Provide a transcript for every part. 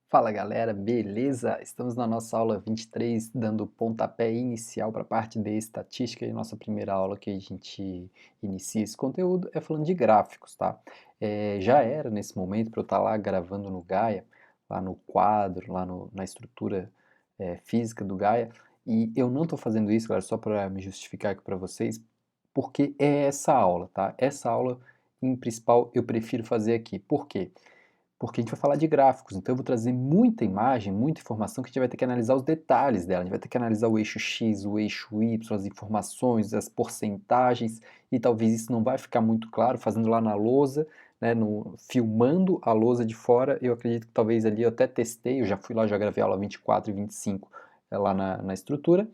Fala galera, beleza? Estamos na nossa aula 23, dando o pontapé inicial para a parte de estatística e nossa primeira aula que a gente inicia esse conteúdo é falando de gráficos, tá? Já era nesse momento para eu estar lá gravando no Gaia, lá no quadro, na estrutura física do Gaia, e eu não estou fazendo isso, galera, só para me justificar aqui para vocês, porque é essa aula, tá? Essa aula em principal eu prefiro fazer aqui. Por quê? Porque a gente vai falar de gráficos, então eu vou trazer muita imagem, muita informação que a gente vai ter que analisar os detalhes dela. A gente vai ter que analisar o eixo X, o eixo Y, as informações, as porcentagens, e talvez isso não vai ficar muito claro fazendo lá na lousa, né, filmando a lousa de fora. Eu acredito que talvez ali eu até testei, eu já fui lá, já gravei a aula 24 e 25 lá na estrutura,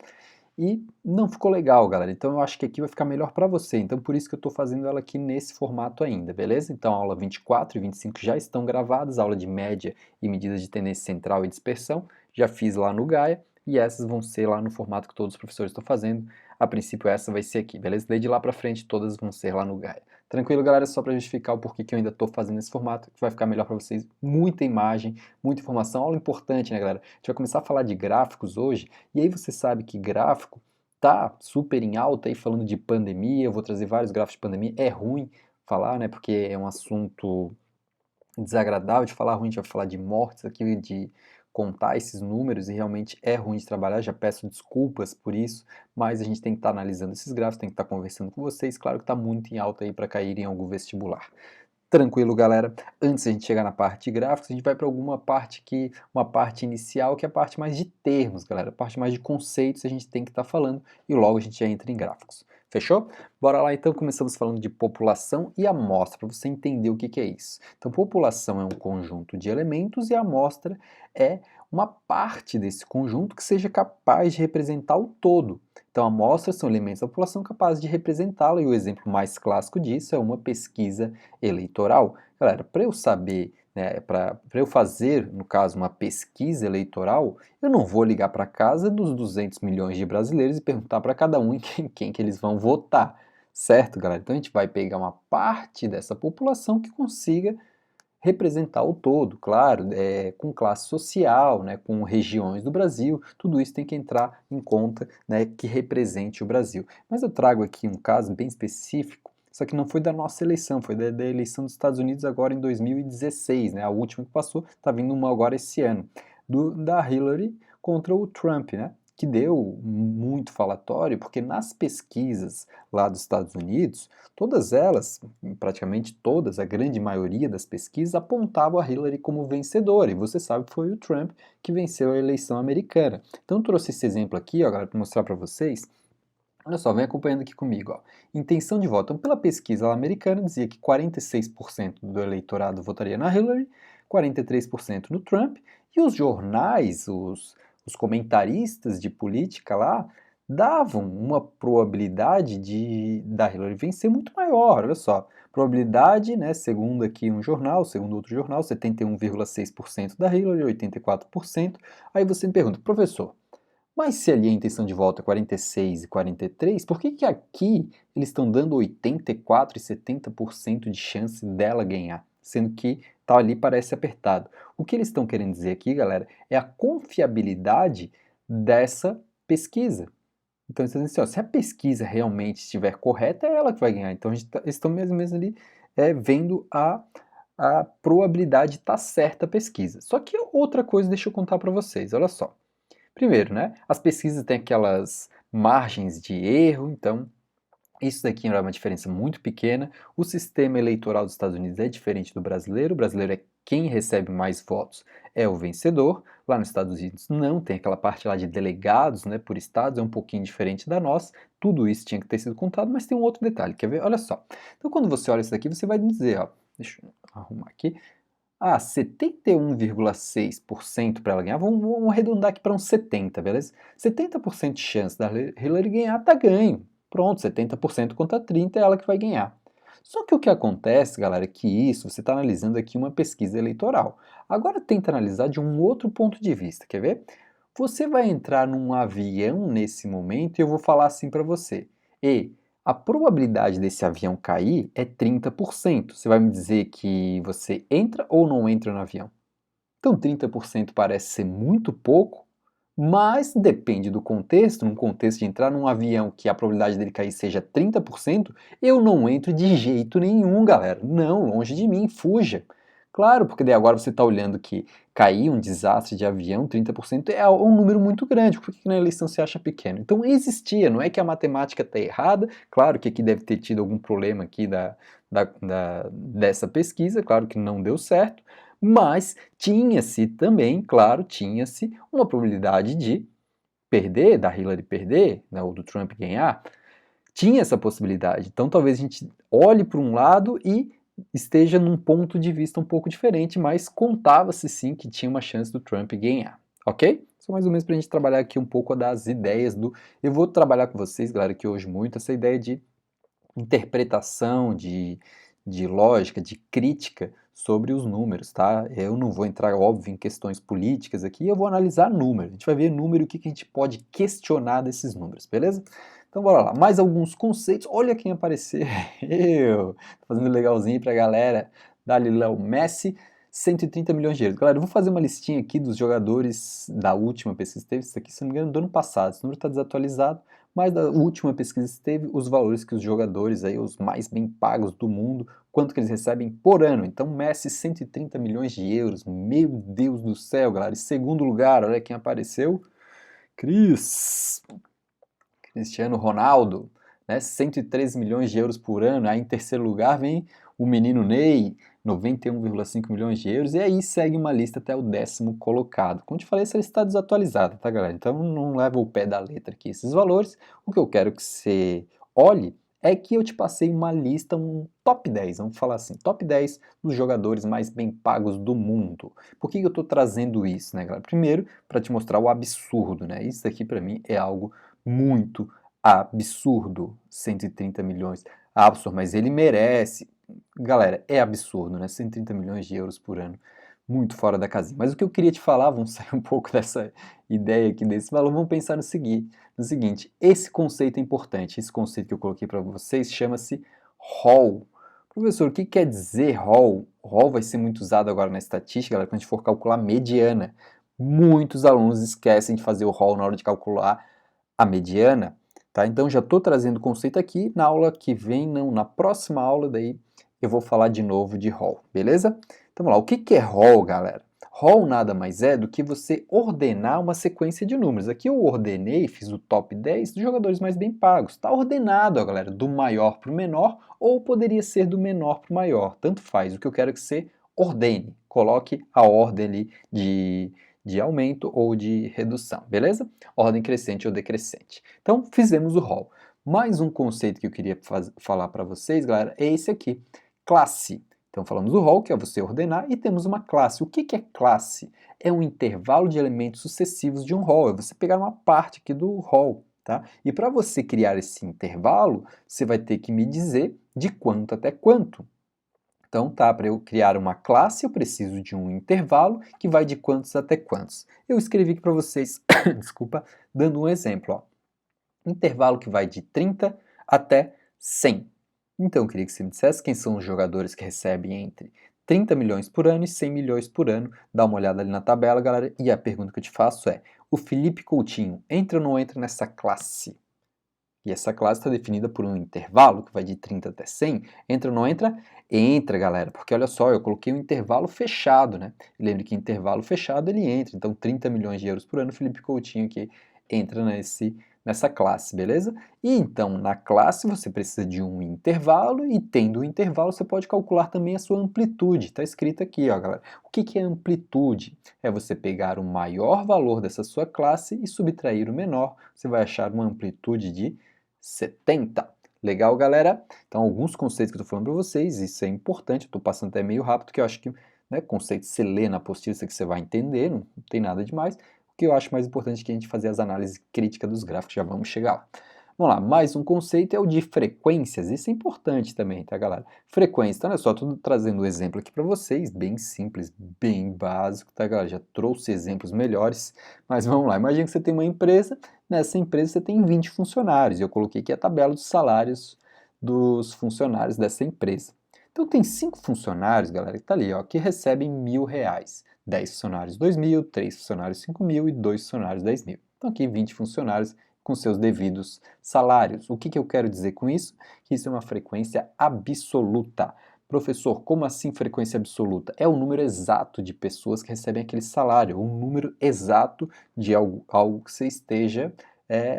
e não ficou legal, galera. Então eu acho que aqui vai ficar melhor para você. Então por isso que eu estou fazendo ela aqui nesse formato ainda, beleza? Então a aula 24 e 25 já estão gravadas, a aula de média e medidas de tendência central e dispersão, já fiz lá no Gaia, e essas vão ser lá no formato que todos os professores estão fazendo. A princípio essa vai ser aqui, beleza? Daí de lá para frente todas vão ser lá no Gaia. Tranquilo, galera? Só para justificar o porquê que eu ainda estou fazendo esse formato, que vai ficar melhor para vocês. Muita imagem, muita informação, aula importante, né, galera? A gente vai começar a falar de gráficos hoje, e aí você sabe que gráfico tá super em alta aí falando de pandemia, eu vou trazer vários gráficos de pandemia, é ruim falar, né, porque é um assunto desagradável de falar, ruim, a gente vai falar de mortes aqui, de contar esses números e realmente é ruim de trabalhar, já peço desculpas por isso, mas a gente tem que estar analisando esses gráficos, tem que estar conversando com vocês, claro que está muito em alta aí para cair em algum vestibular. Tranquilo, galera. Antes de a gente chegar na parte de gráficos, a gente vai para alguma parte uma parte inicial, que é a parte mais de termos, galera. A parte mais de conceitos a gente tem que estar falando e logo a gente já entra em gráficos. Fechou? Bora lá então, começamos falando de população e amostra, para você entender o que que é isso. Então, população é um conjunto de elementos e a amostra é uma parte desse conjunto que seja capaz de representar o todo. Então, amostras são elementos da população capazes de representá-la, e o exemplo mais clássico disso é uma pesquisa eleitoral. Galera, para eu saber, né, para eu fazer, no caso, uma pesquisa eleitoral, eu não vou ligar para casa dos 200 milhões de brasileiros e perguntar para cada um em quem que eles vão votar, certo, galera? Então a gente vai pegar uma parte dessa população que consiga representar o todo, claro, com classe social, né, com regiões do Brasil, tudo isso tem que entrar em conta, né, que represente o Brasil. Mas eu trago aqui um caso bem específico, só que não foi da nossa eleição, foi da eleição dos Estados Unidos agora em 2016, né, a última que passou, está vindo uma agora esse ano, da Hillary contra o Trump, né, que deu muito falatório, porque nas pesquisas lá dos Estados Unidos, todas elas, praticamente todas, a grande maioria das pesquisas apontavam a Hillary como vencedora, e você sabe que foi o Trump que venceu a eleição americana. Então eu trouxe esse exemplo aqui, ó, para mostrar para vocês. Olha só, vem acompanhando aqui comigo. Ó. Intenção de voto. Então, pela pesquisa americana, dizia que 46% do eleitorado votaria na Hillary, 43% no Trump, e os jornais, os comentaristas de política lá, davam uma probabilidade da Hillary vencer muito maior. Olha só, probabilidade, né, segundo aqui um jornal, segundo outro jornal, 71,6% da Hillary, 84%. Aí você me pergunta, professor, mas se ali a intenção de voto é 46 e 43, por que que aqui eles estão dando 84 e 70% de chance dela ganhar? Sendo que tá ali parece apertado. O que eles estão querendo dizer aqui, galera, é a confiabilidade dessa pesquisa. Então, eles estão dizendo assim, ó, se a pesquisa realmente estiver correta, é ela que vai ganhar. Então, eles estão mesmo ali vendo a probabilidade de estar certa a pesquisa. Só que outra coisa, deixa eu contar para vocês, olha só. Primeiro, né, as pesquisas têm aquelas margens de erro, então isso daqui é uma diferença muito pequena. O sistema eleitoral dos Estados Unidos é diferente do brasileiro. O brasileiro é quem recebe mais votos é o vencedor. Lá nos Estados Unidos não tem aquela parte lá de delegados, né, por estados, é um pouquinho diferente da nossa. Tudo isso tinha que ter sido contado, mas tem um outro detalhe, quer ver? Olha só. Então quando você olha isso daqui, você vai dizer, ó, deixa eu arrumar aqui, 71,6% para ela ganhar, vamos arredondar aqui para uns 70, beleza? 70% de chance da Hillary ganhar, tá ganho. Pronto, 70% contra 30 é ela que vai ganhar. Só que o que acontece, galera, é que isso, você está analisando aqui uma pesquisa eleitoral. Agora tenta analisar de um outro ponto de vista, quer ver? Você vai entrar num avião nesse momento e eu vou falar assim para você. E a probabilidade desse avião cair é 30%. Você vai me dizer que você entra ou não entra no avião? Então 30% parece ser muito pouco, mas depende do contexto. Num contexto de entrar num avião que a probabilidade dele cair seja 30%, eu não entro de jeito nenhum, galera. Não, longe de mim, fuja. Claro, porque daí agora você está olhando que cair um desastre de avião, 30% é um número muito grande. Por que na eleição você acha pequeno? Então existia, não é que a matemática está errada. Claro que aqui deve ter tido algum problema aqui dessa pesquisa, claro que não deu certo, mas tinha-se também, claro, tinha-se uma probabilidade de perder, da Hillary perder, né, ou do Trump ganhar, tinha essa possibilidade. Então talvez a gente olhe para um lado e esteja num ponto de vista um pouco diferente, mas contava-se sim que tinha uma chance do Trump ganhar, ok? Só mais ou menos para a gente trabalhar aqui um pouco das ideias do... Eu vou trabalhar com vocês, galera, aqui hoje muito essa ideia de interpretação, de lógica, de crítica sobre os números, tá? Eu não vou entrar, óbvio, em questões políticas aqui, eu vou analisar números. A gente vai ver número e o que a gente pode questionar desses números, beleza? Então bora lá, mais alguns conceitos. Olha quem apareceu, eu, tô fazendo legalzinho pra galera. Dali Léo Messi, 130 milhões de euros. Galera, eu vou fazer uma listinha aqui dos jogadores da última pesquisa que teve, isso aqui, se não me engano, do ano passado. Esse número está desatualizado, mas da última pesquisa teve os valores que os jogadores aí, os mais bem pagos do mundo, quanto que eles recebem por ano. Então Messi, 130 milhões de euros, meu Deus do céu, galera. Em segundo lugar, olha quem apareceu, Cristiano Ronaldo, né, 113 milhões de euros por ano. Aí em terceiro lugar vem o menino Ney, 91,5 milhões de euros, e aí segue uma lista até o 10º colocado. Como te falei, essa lista está desatualizada, tá, galera? Então não leva o pé da letra aqui esses valores. O que eu quero que você olhe é que eu te passei uma lista, um top 10, vamos falar assim, top 10 dos jogadores mais bem pagos do mundo. Por que eu estou trazendo isso, né, galera? Primeiro, para te mostrar o absurdo, né? Isso aqui para mim é algo muito absurdo, 130 milhões, absurdo, mas ele merece. Galera, é absurdo, né? 130 milhões de euros por ano, muito fora da casinha. Mas o que eu queria te falar, vamos sair um pouco dessa ideia aqui desse valor, vamos pensar no seguinte, esse conceito é importante, esse conceito que eu coloquei para vocês chama-se ROL. Professor, o que quer dizer ROL? ROL vai ser muito usado agora na estatística, galera, quando a gente for calcular mediana. Muitos alunos esquecem de fazer o ROL na hora de calcular a mediana, tá? Então já estou trazendo o conceito aqui, na aula que vem, não, na próxima aula daí eu vou falar de novo de ROL, beleza? Então vamos lá, o que é ROL, galera? ROL nada mais é do que você ordenar uma sequência de números. Aqui eu ordenei, fiz o top 10 dos jogadores mais bem pagos. Está ordenado, ó, galera, do maior para o menor, ou poderia ser do menor para o maior, tanto faz. O que eu quero é que você ordene, coloque a ordem ali de aumento ou de redução, beleza? Ordem crescente ou decrescente. Então, fizemos o ROL. Mais um conceito que eu queria falar para vocês, galera, é esse aqui, classe. Então, falamos do ROL, que é você ordenar, e temos uma classe. O que é classe? É um intervalo de elementos sucessivos de um ROL. É você pegar uma parte aqui do ROL, tá? E para você criar esse intervalo, você vai ter que me dizer de quanto até quanto. Então, tá, para eu criar uma classe, eu preciso de um intervalo que vai de quantos até quantos. Eu escrevi aqui para vocês, desculpa, dando um exemplo, ó. Intervalo que vai de 30 até 100. Então, eu queria que você me dissesse quem são os jogadores que recebem entre 30 milhões por ano e 100 milhões por ano. Dá uma olhada ali na tabela, galera, e a pergunta que eu te faço é, o Felipe Coutinho entra ou não entra nessa classe? E essa classe está definida por um intervalo que vai de 30 até 100. Entra ou não entra? Entra, galera, porque olha só, eu coloquei um intervalo fechado, né? Lembre que intervalo fechado ele entra. Então, 30 milhões de euros por ano, Felipe Coutinho aqui entra nessa classe, beleza? E então, na classe você precisa de um intervalo e tendo o intervalo você pode calcular também a sua amplitude. Está escrito aqui, ó, galera. O que é amplitude? É você pegar o maior valor dessa sua classe e subtrair o menor. Você vai achar uma amplitude de 70. Legal, galera? Então, alguns conceitos que eu estou falando para vocês, isso é importante, eu estou passando até meio rápido, porque eu acho que, né, conceito você lê na apostila, isso aqui você vai entender, não tem nada demais. O que eu acho mais importante é que a gente fazer as análises críticas dos gráficos, já vamos chegar lá. Vamos lá, mais um conceito é o de frequências, isso é importante também, tá, galera? Frequência, então, olha só, estou trazendo um exemplo aqui para vocês, bem simples, bem básico, tá, galera? Já trouxe exemplos melhores, mas vamos lá, imagina que você tem uma empresa, nessa empresa você tem 20 funcionários, e eu coloquei aqui a tabela dos salários dos funcionários dessa empresa. Então tem 5 funcionários, galera, que tá ali, ó, que recebem R$ 1.000. 10 funcionários 2.000, 3 funcionários 5.000 e 2 funcionários 10.000. Então aqui 20 funcionários com seus devidos salários. O que eu quero dizer com isso? Que isso é uma frequência absoluta. Professor, como assim frequência absoluta? É o número exato de pessoas que recebem aquele salário, o número exato de algo que você esteja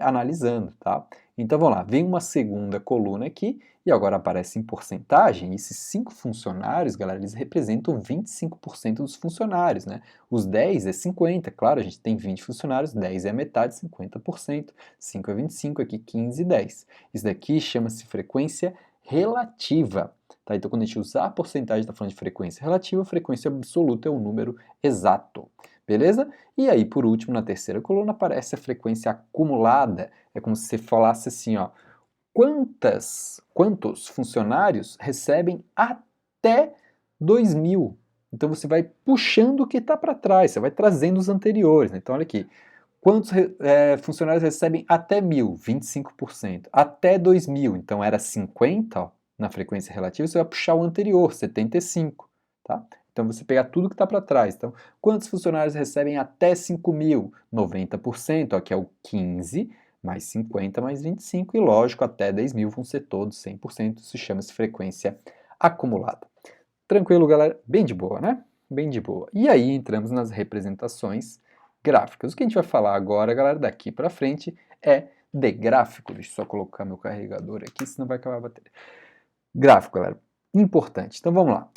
analisando, tá? Então vamos lá, vem uma segunda coluna aqui e agora aparece em porcentagem. Esses 5 funcionários, galera, eles representam 25% dos funcionários, né? Os 10 é 50, claro, a gente tem 20 funcionários, 10 é a metade, 50%, 5 é 25, aqui 15 e 10. Isso daqui chama-se frequência relativa. Tá? Então, quando a gente usar a porcentagem, está falando de frequência relativa, a frequência absoluta é o número exato. Beleza? E aí, por último, na terceira coluna, aparece a frequência acumulada. É como se você falasse assim, ó, quantos funcionários recebem até 2.000? Então, você vai puxando o que está para trás, você vai trazendo os anteriores. Né? Então, olha aqui. Quantos funcionários recebem até 1.000? 25%. Até 2.000, então era 50, ó, na frequência relativa, você vai puxar o anterior, 75, tá? Então você pegar tudo que está para trás. Então, quantos funcionários recebem até 5.000? 90%, ó, que é o 15, mais 50 mais 25, e lógico, até 10.000 vão ser todos 100%, isso chama-se frequência acumulada. Tranquilo, galera? Bem de boa, né? Bem de boa. E aí entramos nas representações gráficas. O que a gente vai falar agora, galera, daqui para frente é de gráfico. Deixa eu só colocar meu carregador aqui, senão vai acabar a bateria. Gráfico, galera, importante. Então vamos lá.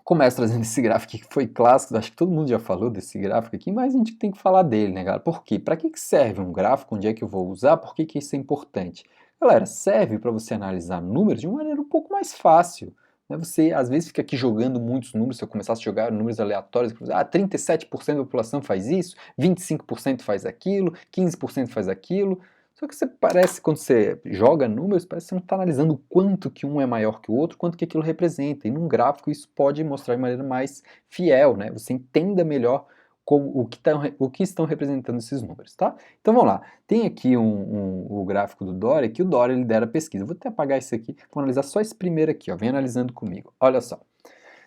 Começo trazendo esse gráfico que foi clássico, acho que todo mundo já falou desse gráfico aqui, mas a gente tem que falar dele, né, galera? Por quê? Para que serve um gráfico? Onde é que eu vou usar? Por que isso é importante? Galera, serve para você analisar números de uma maneira um pouco mais fácil. Né? Você, às vezes, fica aqui jogando muitos números, se eu começasse a jogar números aleatórios, 37% da população faz isso, 25% faz aquilo, 15% faz aquilo. Só que você parece, quando você joga números, parece que você não está analisando o quanto que um é maior que o outro, quanto que aquilo representa. E num gráfico isso pode mostrar de maneira mais fiel, né? Você entenda melhor o que estão representando esses números, tá? Então vamos lá. Tem aqui o gráfico do Dória, que o Dória lidera a pesquisa. Eu vou até apagar isso aqui, vou analisar só esse primeiro aqui, ó. Vem analisando comigo. Olha só.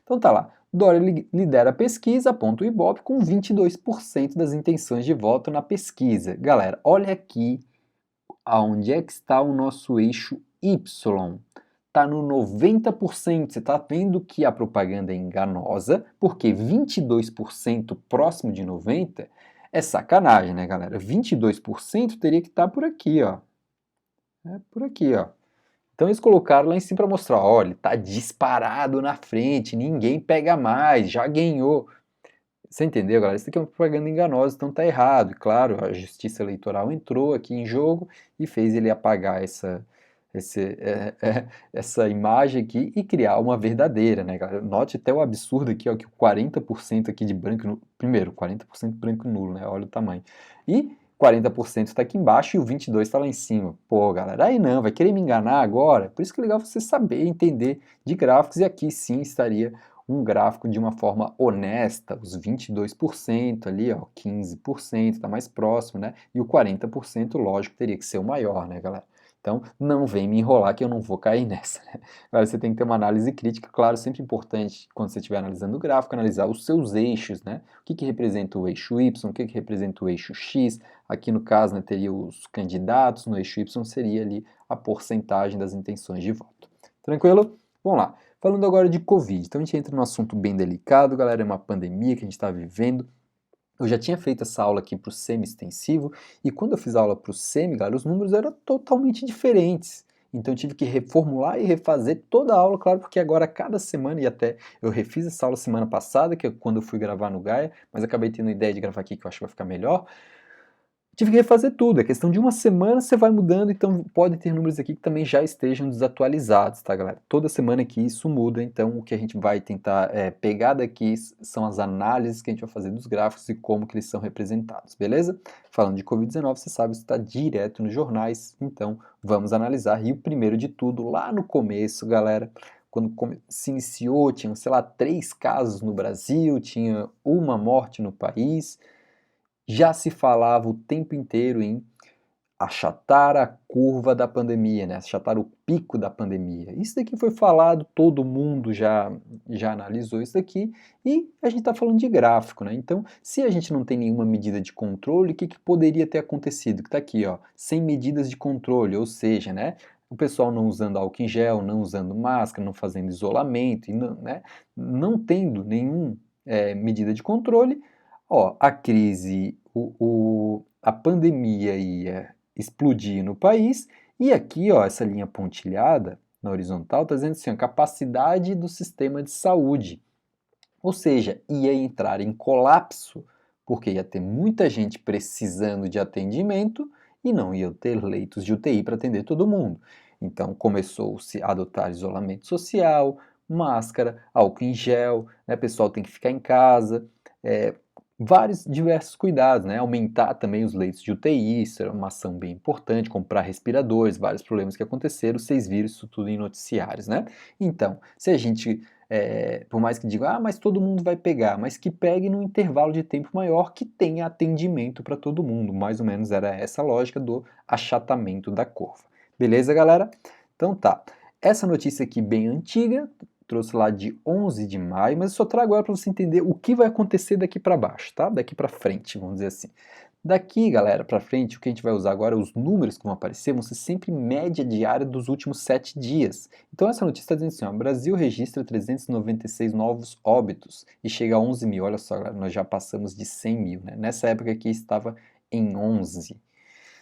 Então tá lá. Dória lidera a pesquisa, aponta o Ibope, com 22% das intenções de voto na pesquisa. Galera, olha aqui aonde é que está o nosso eixo Y? Está no 90%. Você está vendo que a propaganda é enganosa, porque 22% próximo de 90% é sacanagem, né, galera? 22% teria que estar por aqui, ó. É por aqui, ó. Então eles colocaram lá em cima para mostrar, olha, está disparado na frente, ninguém pega mais, já ganhou. Você entendeu, galera? Isso aqui é uma propaganda enganosa, então tá errado. E claro, a Justiça Eleitoral entrou aqui em jogo e fez ele apagar essa imagem aqui e criar uma verdadeira, né, galera? Note até o absurdo aqui, ó, que o 40% aqui de branco, primeiro, 40% branco nulo, né? Olha o tamanho. E 40% está aqui embaixo e o 22% está lá em cima. Pô, galera, aí não, vai querer me enganar agora? Por isso que é legal você saber entender de gráficos e aqui sim estaria um gráfico de uma forma honesta, os 22% ali, ó, 15% está mais próximo, né? E o 40%, lógico, teria que ser o maior, né, galera? Então, não vem me enrolar que eu não vou cair nessa. Né? Agora, você tem que ter uma análise crítica, claro, sempre importante, quando você estiver analisando o gráfico, analisar os seus eixos, né? O que representa o eixo Y, o que representa o eixo X. Aqui, no caso, né, teria os candidatos, no eixo Y seria ali a porcentagem das intenções de voto. Tranquilo? Vamos lá. Falando agora de Covid, então a gente entra num assunto bem delicado, galera, é uma pandemia que a gente está vivendo. Eu já tinha feito essa aula aqui para o semi-extensivo, e quando eu fiz a aula para o semi, galera, os números eram totalmente diferentes. Então eu tive que reformular e refazer toda a aula, claro, porque agora cada semana, e até eu refiz essa aula semana passada, que é quando eu fui gravar no Gaia, mas acabei tendo a ideia de gravar aqui que eu acho que vai ficar melhor. Tive que refazer tudo, é questão de uma semana você vai mudando, então pode ter números aqui que também já estejam desatualizados, tá, galera? Toda semana aqui isso muda, então o que a gente vai tentar pegar daqui são as análises que a gente vai fazer dos gráficos e como que eles são representados, beleza? Falando de Covid-19, você sabe, isso está direto nos jornais, então vamos analisar. E o primeiro de tudo, lá no começo, galera, quando se iniciou, tinham, sei lá, 3 casos no Brasil, tinha uma morte no país. Já se falava o tempo inteiro em achatar a curva da pandemia, né? Achatar o pico da pandemia. Isso daqui foi falado, todo mundo já analisou isso daqui, e a gente está falando de gráfico, né? Então, se a gente não tem nenhuma medida de controle, o que poderia ter acontecido? Que está aqui, ó, sem medidas de controle, ou seja, né? O pessoal não usando álcool em gel, não usando máscara, não fazendo isolamento, e não, né, não tendo nenhuma medida de controle, ó, a crise, a pandemia ia explodir no país, e aqui, ó, essa linha pontilhada na horizontal está dizendo assim, a capacidade do sistema de saúde, ou seja, ia entrar em colapso, porque ia ter muita gente precisando de atendimento e não ia ter leitos de UTI para atender todo mundo. Então começou-se a adotar isolamento social, máscara, álcool em gel, né, o pessoal tem que ficar em casa, é, vários diversos cuidados, né? Aumentar também os leitos de UTI, isso era uma ação bem importante, comprar respiradores, vários problemas que aconteceram, vocês viram isso tudo em noticiários, né? Então, se a gente, por mais que diga, mas todo mundo vai pegar, mas que pegue num intervalo de tempo maior que tenha atendimento para todo mundo, mais ou menos era essa a lógica do achatamento da curva. Beleza, galera? Então tá. Essa notícia aqui bem antiga, trouxe lá de 11 de maio, mas eu só trago ela para você entender o que vai acontecer daqui para baixo, tá? Daqui para frente, vamos dizer assim. Daqui, galera, para frente, o que a gente vai usar agora, os números que vão aparecer, vão ser sempre média diária dos últimos 7 dias. Então essa notícia está dizendo assim, ó, Brasil registra 396 novos óbitos e chega a 11 mil. Olha só, galera, nós já passamos de 100 mil, né? Nessa época aqui estava em 11,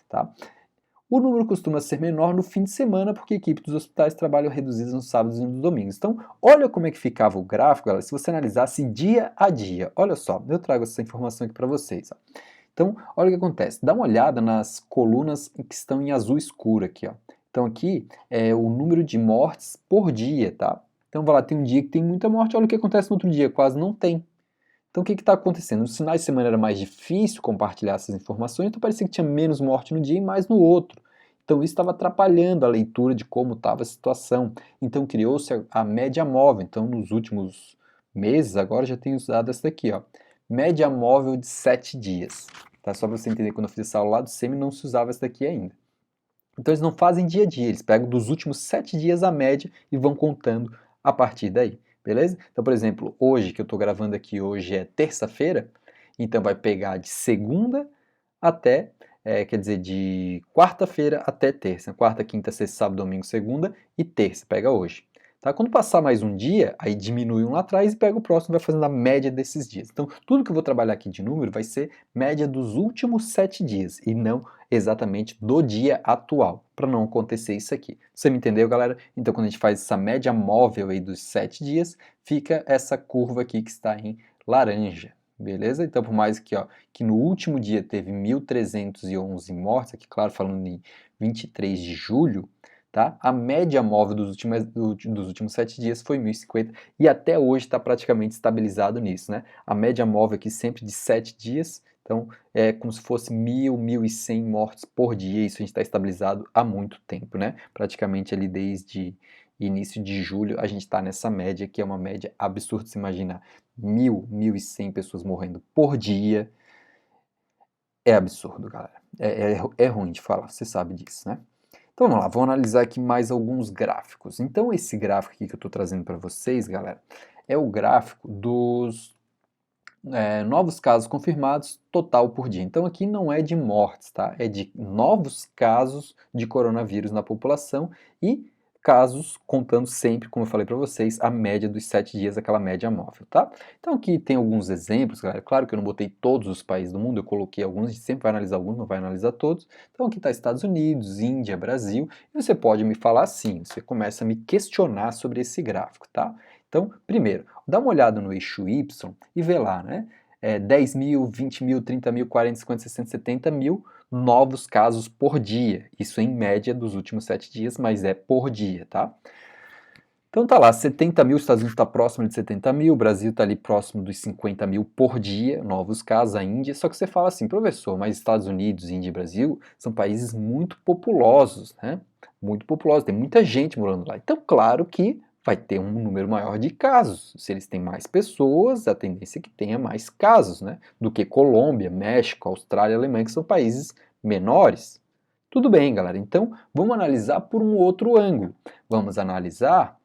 tá? O número costuma ser menor no fim de semana porque a equipe dos hospitais trabalham reduzidas nos sábados e nos domingos. Então, olha como é que ficava o gráfico, galera, se você analisasse dia a dia. Olha só, eu trago essa informação aqui para vocês. Ó. Então, olha o que acontece. Dá uma olhada nas colunas que estão em azul escuro aqui. Ó. Então, aqui é o número de mortes por dia, tá? Então, vai lá, tem um dia que tem muita morte, olha o que acontece no outro dia, quase não tem. Então, o que está acontecendo? Nos finais de semana era mais difícil compartilhar essas informações, então parecia que tinha menos morte no dia e mais no outro. Então, isso estava atrapalhando a leitura de como estava a situação. Então, criou-se a média móvel. Então, nos últimos meses, agora já tenho usado essa daqui, ó. Média móvel de 7 dias. Tá? Só para você entender, quando eu fiz essa aula lá do SEMI, não se usava essa daqui ainda. Então, eles não fazem dia a dia, eles pegam dos últimos 7 dias a média e vão contando a partir daí. Beleza? Então, por exemplo, hoje, que eu estou gravando aqui, hoje é terça-feira, então vai pegar de segunda até, quer dizer, de quarta-feira até terça. Quarta, quinta, sexta, sábado, domingo, segunda e terça, pega hoje. Tá? Quando passar mais um dia, aí diminui um lá atrás e pega o próximo e vai fazendo a média desses dias. Então, tudo que eu vou trabalhar aqui de número vai ser média dos últimos 7 dias e não exatamente do dia atual, para não acontecer isso aqui. Você me entendeu, galera? Então, quando a gente faz essa média móvel aí dos 7 dias, fica essa curva aqui que está em laranja, beleza? Então, por mais que, ó, que no último dia teve 1.311 mortes, aqui, claro, falando em 23 de julho, tá? A média móvel dos últimos 7 dias foi 1.050 e até hoje está praticamente estabilizado nisso, né? A média móvel aqui sempre de 7 dias, então é como se fosse 1.100 mortes por dia, isso a gente está estabilizado há muito tempo, né? Praticamente ali desde início de julho a gente está nessa média, que é uma média absurda se imaginar. 1.100 pessoas morrendo por dia, é absurdo, galera. É ruim de falar, você sabe disso, né? Então vamos lá, vamos analisar aqui mais alguns gráficos. Então esse gráfico aqui que eu estou trazendo para vocês, galera, é o gráfico dos novos casos confirmados total por dia. Então aqui não é de mortes, tá? É de novos casos de coronavírus na população e casos contando sempre, como eu falei para vocês, a média dos 7 dias, aquela média móvel, tá? Então aqui tem alguns exemplos, galera. Claro que eu não botei todos os países do mundo, eu coloquei alguns, a gente sempre vai analisar alguns, não vai analisar todos. Então aqui está Estados Unidos, Índia, Brasil, e você pode me falar assim, você começa a me questionar sobre esse gráfico, tá? Então, primeiro, dá uma olhada no eixo Y e vê lá, né? 10 mil, 20 mil, 30 mil, 40, 50, 60, 70 mil novos casos por dia. Isso em média dos últimos 7 dias, mas é por dia, tá? Então tá lá, 70 mil, Estados Unidos está próximo de 70 mil, o Brasil está ali próximo dos 50 mil por dia, novos casos, a Índia. Só que você fala assim, professor, mas Estados Unidos, Índia e Brasil são países muito populosos, né? Muito populosos, tem muita gente morando lá. Então, claro que vai ter um número maior de casos. Se eles têm mais pessoas, a tendência é que tenha mais casos, né? Do que Colômbia, México, Austrália, Alemanha, que são países menores. Tudo bem, galera, então vamos analisar por um outro ângulo. Vamos analisar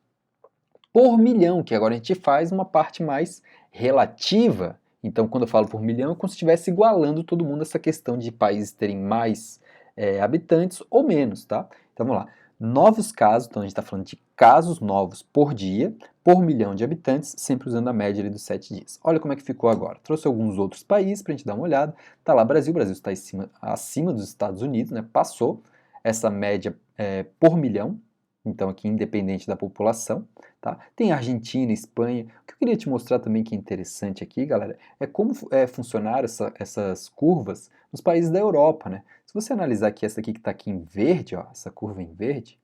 por milhão, que agora a gente faz uma parte mais relativa. Então, quando eu falo por milhão, é como se estivesse igualando todo mundo essa questão de países terem mais habitantes ou menos, tá? Então, vamos lá. Novos casos, então a gente está falando de casos novos por dia, por milhão de habitantes, sempre usando a média ali dos 7 dias. Olha como é que ficou agora. Trouxe alguns outros países para a gente dar uma olhada. Tá lá Brasil, o Brasil está acima dos Estados Unidos, né? Passou essa média por milhão, então aqui independente da população. Tá? Tem Argentina, Espanha. O que eu queria te mostrar também que é interessante aqui, galera, é como funcionaram essas curvas nos países da Europa, né? Se você analisar aqui essa aqui que está aqui em verde, ó, essa curva em verde,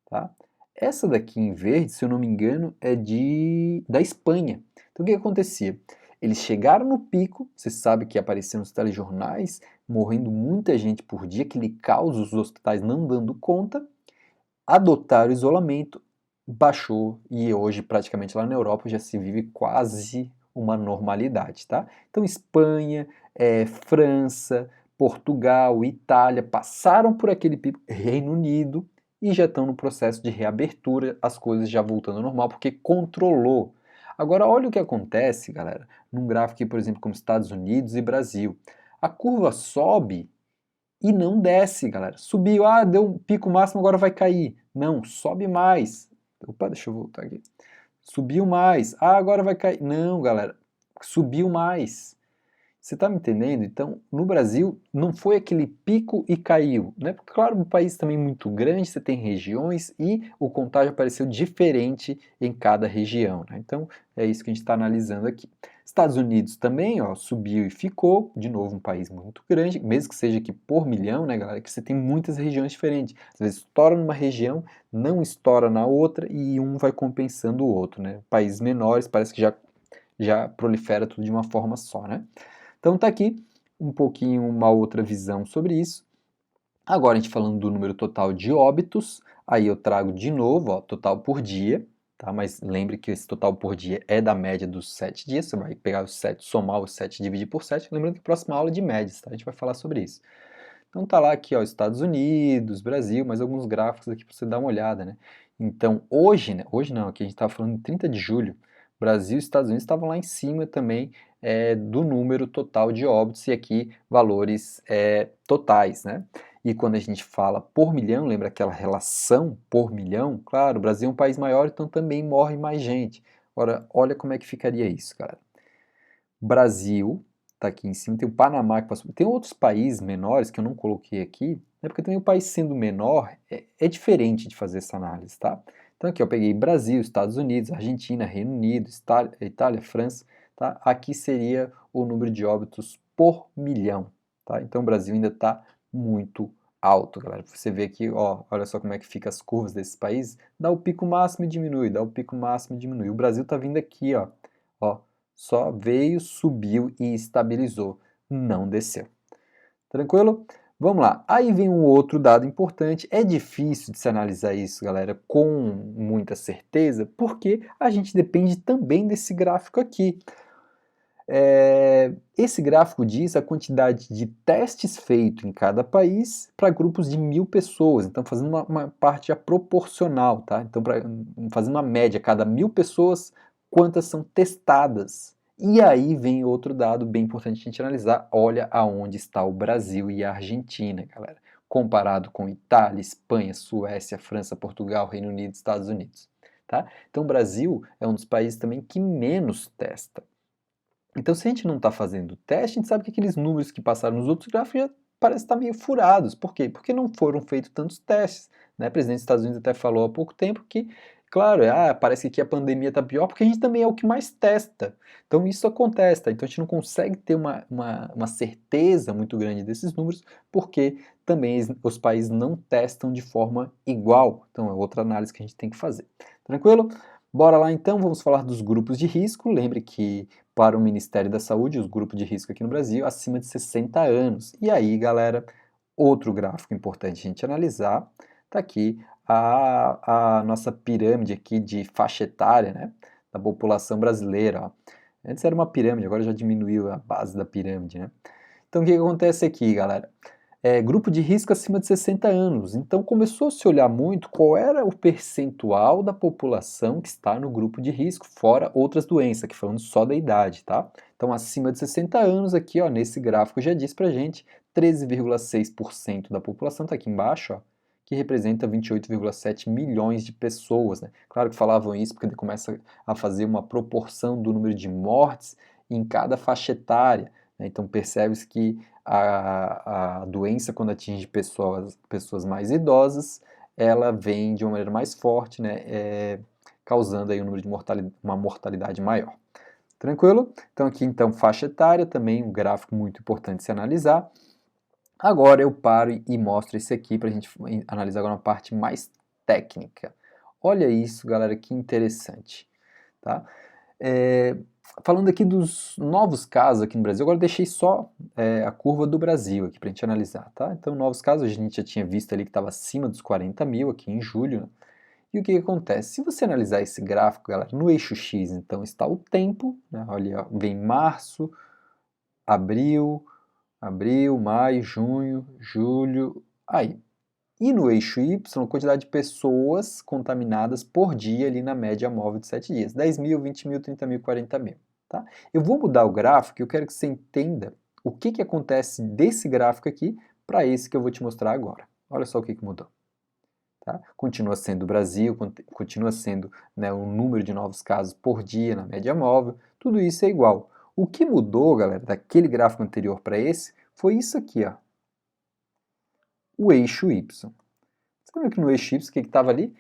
tá? Essa daqui em verde, se eu não me engano, é da Espanha. Então o que acontecia? Eles chegaram no pico, você sabe que apareceu nos telejornais, morrendo muita gente por dia, aquele caos, os hospitais não dando conta, adotaram o isolamento, baixou e hoje praticamente lá na Europa já se vive quase uma normalidade, tá? Então Espanha, França, Portugal, Itália passaram por aquele pico, Reino Unido, e já estão no processo de reabertura, as coisas já voltando ao normal porque controlou. Agora olha o que acontece, galera, num gráfico aqui, por exemplo, como Estados Unidos e Brasil. A curva sobe e não desce, galera. Subiu, deu um pico máximo, agora vai cair. Não, sobe mais. Opa, deixa eu voltar aqui. Subiu mais. Agora vai cair. Não, galera. Subiu mais. Você está me entendendo? Então, no Brasil, não foi aquele pico e caiu, né? Porque, claro, um país também muito grande, você tem regiões e o contágio apareceu diferente em cada região, né? Então, é isso que a gente está analisando aqui. Estados Unidos também, ó, subiu e ficou, de novo, um país muito grande, mesmo que seja aqui por milhão, né, galera? Que você tem muitas regiões diferentes. Às vezes estoura numa região, não estoura na outra e um vai compensando o outro, né? Países menores parece que já prolifera tudo de uma forma só, né? Então tá aqui um pouquinho uma outra visão sobre isso. Agora a gente falando do número total de óbitos, aí eu trago de novo, ó, total por dia, tá? Mas lembre que esse total por dia é da média dos 7 dias, você vai pegar os 7, somar os 7 e dividir por 7, lembrando que a próxima aula é de médias, tá? A gente vai falar sobre isso. Então tá lá aqui, ó, Estados Unidos, Brasil, mais alguns gráficos aqui para você dar uma olhada, né? Então hoje, né, hoje não, aqui a gente estava falando de 30 de julho, Brasil e Estados Unidos estavam lá em cima também do número total de óbitos e aqui valores totais, né? E quando a gente fala por milhão, lembra aquela relação por milhão? Claro, o Brasil é um país maior, então também morre mais gente. Agora, olha como é que ficaria isso, cara. Brasil, tá aqui em cima, tem o Panamá que passou. Tem outros países menores que eu não coloquei aqui, né, porque também o país sendo menor é diferente de fazer essa análise, tá? Então aqui eu peguei Brasil, Estados Unidos, Argentina, Reino Unido, Itália, França, tá? Aqui seria o número de óbitos por milhão, tá? Então o Brasil ainda está muito alto, galera. Você vê aqui, ó, olha só como é que fica as curvas desses países, dá o pico máximo e diminui, dá o pico máximo e diminui. O Brasil tá vindo aqui, ó, só veio, subiu e estabilizou, não desceu. Tranquilo? Vamos lá. Aí vem um outro dado importante. É difícil de se analisar isso, galera, com muita certeza, porque a gente depende também desse gráfico aqui. Esse gráfico diz a quantidade de testes feitos em cada país para grupos de 1.000 pessoas. Então, fazendo uma parte proporcional, tá? Então, fazendo uma média, cada 1.000 pessoas, quantas são testadas. E aí vem outro dado bem importante a gente analisar. Olha aonde está o Brasil e a Argentina, galera. Comparado com Itália, Espanha, Suécia, França, Portugal, Reino Unido, Estados Unidos. Tá? Então, o Brasil é um dos países também que menos testa. Então, se a gente não está fazendo teste, a gente sabe que aqueles números que passaram nos outros gráficos já parecem estar meio furados. Por quê? Porque não foram feitos tantos testes. Né? O presidente dos Estados Unidos até falou há pouco tempo que, claro, parece que aqui a pandemia está pior porque a gente também é o que mais testa. Então, isso acontece. Tá? Então, a gente não consegue ter uma certeza muito grande desses números porque também os países não testam de forma igual. Então, é outra análise que a gente tem que fazer. Tranquilo? Bora lá então, vamos falar dos grupos de risco. Lembre que para o Ministério da Saúde, os grupos de risco aqui no Brasil, acima de 60 anos. E aí, galera, outro gráfico importante a gente analisar, está aqui a nossa pirâmide aqui de faixa etária, né, da população brasileira. Ó. Antes era uma pirâmide, agora já diminuiu a base da pirâmide, né? Então, o que acontece aqui, galera? grupo de risco acima de 60 anos. Então começou a se olhar muito qual era o percentual da população que está no grupo de risco, fora outras doenças, aqui falando só da idade, tá? Então acima de 60 anos aqui, ó, nesse gráfico já diz pra gente 13,6% da população, tá aqui embaixo, ó, que representa 28,7 milhões de pessoas, né? Claro que falavam isso porque ele começa a fazer uma proporção do número de mortes em cada faixa etária, né? Então percebe-se que a doença, quando atinge pessoas mais idosas, ela vem de uma maneira mais forte, né, causando aí um número de uma mortalidade maior. Tranquilo? Então aqui, então, faixa etária, também um gráfico muito importante se analisar. Agora eu paro e mostro esse aqui para a gente analisar agora uma parte mais técnica. Olha isso, galera, que interessante, tá? Falando aqui dos novos casos aqui no Brasil, agora eu deixei só a curva do Brasil aqui para a gente analisar, tá? Então, novos casos, a gente já tinha visto ali que estava acima dos 40 mil aqui em julho, né? E o que acontece? Se você analisar esse gráfico, galera, no eixo X, então está o tempo, né? Olha, ó, vem março, abril, maio, junho, julho, aí. E no eixo Y, a quantidade de pessoas contaminadas por dia ali na média móvel de 7 dias. 10 mil, 20 mil, 30 mil, 40 mil. Tá? Eu vou mudar o gráfico e eu quero que você entenda o que acontece desse gráfico aqui para esse que eu vou te mostrar agora. Olha só o que mudou. Tá? Continua sendo o Brasil, continua sendo, né, o número de novos casos por dia na média móvel, tudo isso é igual. O que mudou, galera, daquele gráfico anterior para esse, foi isso aqui, ó, o eixo Y. Você lembra que no eixo Y, o que estava ali?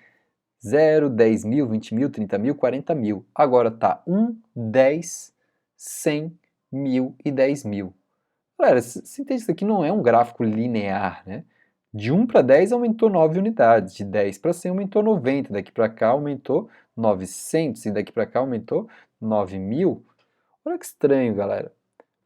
0, 10 mil, 20 mil, 30 mil, 40 mil. Agora está 1, 10, 100, 1000 e 10 mil. Galera, você entende que isso aqui não é um gráfico linear, né? De 1 para 10 aumentou 9 unidades, de 10 para 100 aumentou 90, daqui para cá aumentou 900 e daqui para cá aumentou 9.000. Olha que estranho, galera.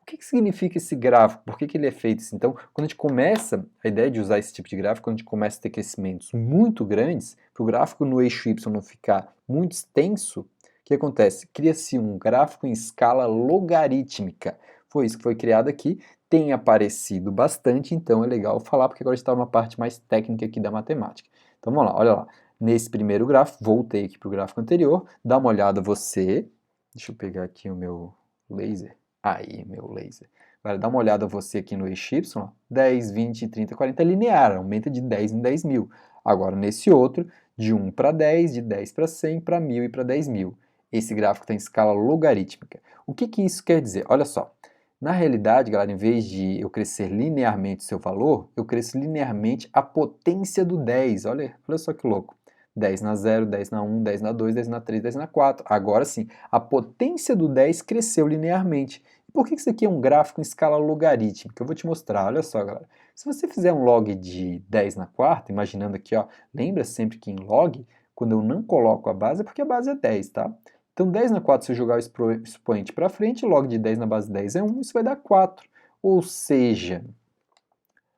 O que significa esse gráfico? Por que ele é feito assim? Então, quando a gente começa, a ideia de usar esse tipo de gráfico, quando a gente começa a ter crescimentos muito grandes, para o gráfico no eixo Y não ficar muito extenso, o que acontece? Cria-se um gráfico em escala logarítmica. Foi isso que foi criado aqui, tem aparecido bastante, então é legal falar, porque agora está numa parte mais técnica aqui da matemática. Então vamos lá, olha lá. Nesse primeiro gráfico, voltei aqui para o gráfico anterior, dá uma olhada você, deixa eu pegar aqui o meu laser. Aí, meu laser. Agora dá uma olhada você aqui no eixo Y, 10, 20, 30, 40 é linear, aumenta de 10 em 10 mil. Agora nesse outro, de 1 para 10, de 10 para 100, para 1000 e para 10 mil. Esse gráfico está em escala logarítmica. O que isso quer dizer? Olha só, na realidade, galera, em vez de eu crescer linearmente o seu valor, eu cresço linearmente a potência do 10. Olha só que louco. 10 na 0, 10 na 1, 10 na 2, 10 na 3, 10 na 4. Agora sim, a potência do 10 cresceu linearmente. Por que isso aqui é um gráfico em escala logarítmica? Eu vou te mostrar, olha só, galera. Se você fizer um log de 10 na quarta, imaginando aqui, ó, lembra sempre que em log, quando eu não coloco a base, é porque a base é 10, tá? Então 10 na 4, se eu jogar o expoente para frente, log de 10 na base 10 é 1, isso vai dar 4. Ou seja,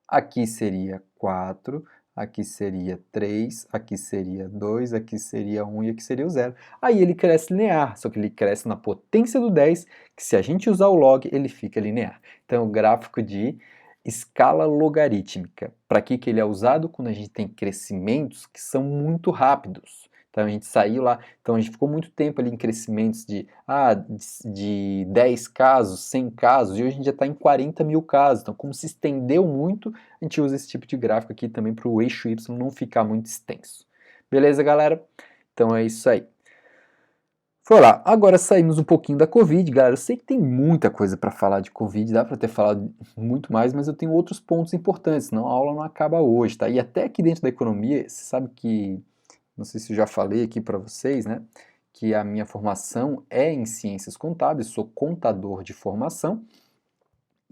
aqui seria 4, aqui seria 3, aqui seria 2, aqui seria 1 e aqui seria o 0. Aí ele cresce linear, só que ele cresce na potência do 10, que se a gente usar o log, ele fica linear. Então, é um gráfico de escala logarítmica. Para que ele é usado? Quando a gente tem crescimentos que são muito rápidos. Então a gente saiu lá, então a gente ficou muito tempo ali em crescimentos de 10 casos, 100 casos, e hoje a gente já está em 40 mil casos. Então, como se estendeu muito, a gente usa esse tipo de gráfico aqui também para o eixo Y não ficar muito extenso. Beleza, galera? Então é isso aí. Foi lá, agora saímos um pouquinho da Covid, galera. Eu sei que tem muita coisa para falar de Covid, dá para ter falado muito mais, mas eu tenho outros pontos importantes, senão a aula não acaba hoje, tá? E até aqui dentro da economia, você sabe que, não sei se eu já falei aqui para vocês, né, que a minha formação é em ciências contábeis, sou contador de formação,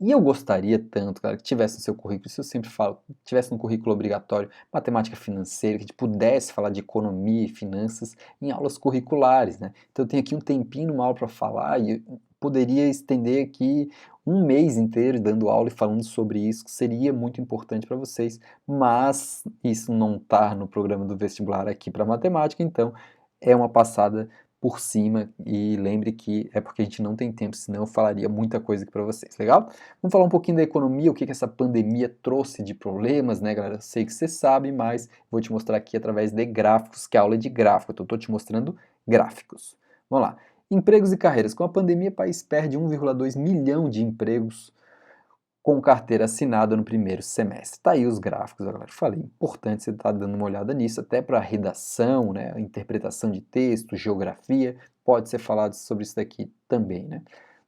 e eu gostaria tanto, cara, que tivesse no seu currículo, isso eu sempre falo, que tivesse no currículo obrigatório matemática financeira, que a gente pudesse falar de economia e finanças em aulas curriculares, né? Então eu tenho aqui um tempinho numa aula para falar e eu poderia estender aqui um mês inteiro dando aula e falando sobre isso, que seria muito importante para vocês, mas isso não está no programa do vestibular aqui para matemática, então é uma passada por cima e lembre que é porque a gente não tem tempo, senão eu falaria muita coisa aqui para vocês, legal? Vamos falar um pouquinho da economia, o que essa pandemia trouxe de problemas, né, galera? Eu sei que você sabe, mas vou te mostrar aqui através de gráficos, que é aula de gráfico, então eu estou te mostrando gráficos. Vamos lá. Empregos e carreiras. Com a pandemia, o país perde 1,2 milhão de empregos com carteira assinada no primeiro semestre. Tá aí os gráficos, galera. Falei, importante você estar dando uma olhada nisso, até para redação, né, interpretação de texto, geografia, pode ser falado sobre isso daqui também, né?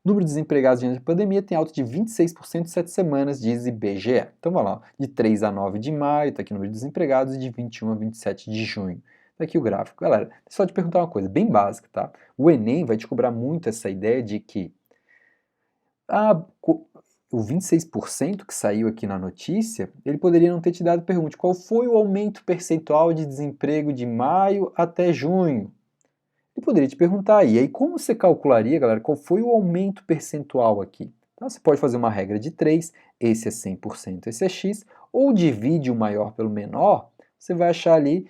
Número de desempregados diante da pandemia tem alta de 26% em 7 semanas, diz IBGE. Então, vamos lá, de 3 a 9 de maio, tá aqui o número de desempregados, e de 21 a 27 de junho. Tá aqui o gráfico. Galera, só te perguntar uma coisa bem básica, tá? O Enem vai te cobrar muito essa ideia de que ah, o 26% que saiu aqui na notícia, ele poderia não ter te dado pergunta. Qual foi o aumento percentual de desemprego de maio até junho? Ele poderia te perguntar. E aí, como você calcularia, galera, qual foi o aumento percentual aqui? Então, você pode fazer uma regra de 3, esse é 100%, esse é X, ou divide o maior pelo menor, você vai achar ali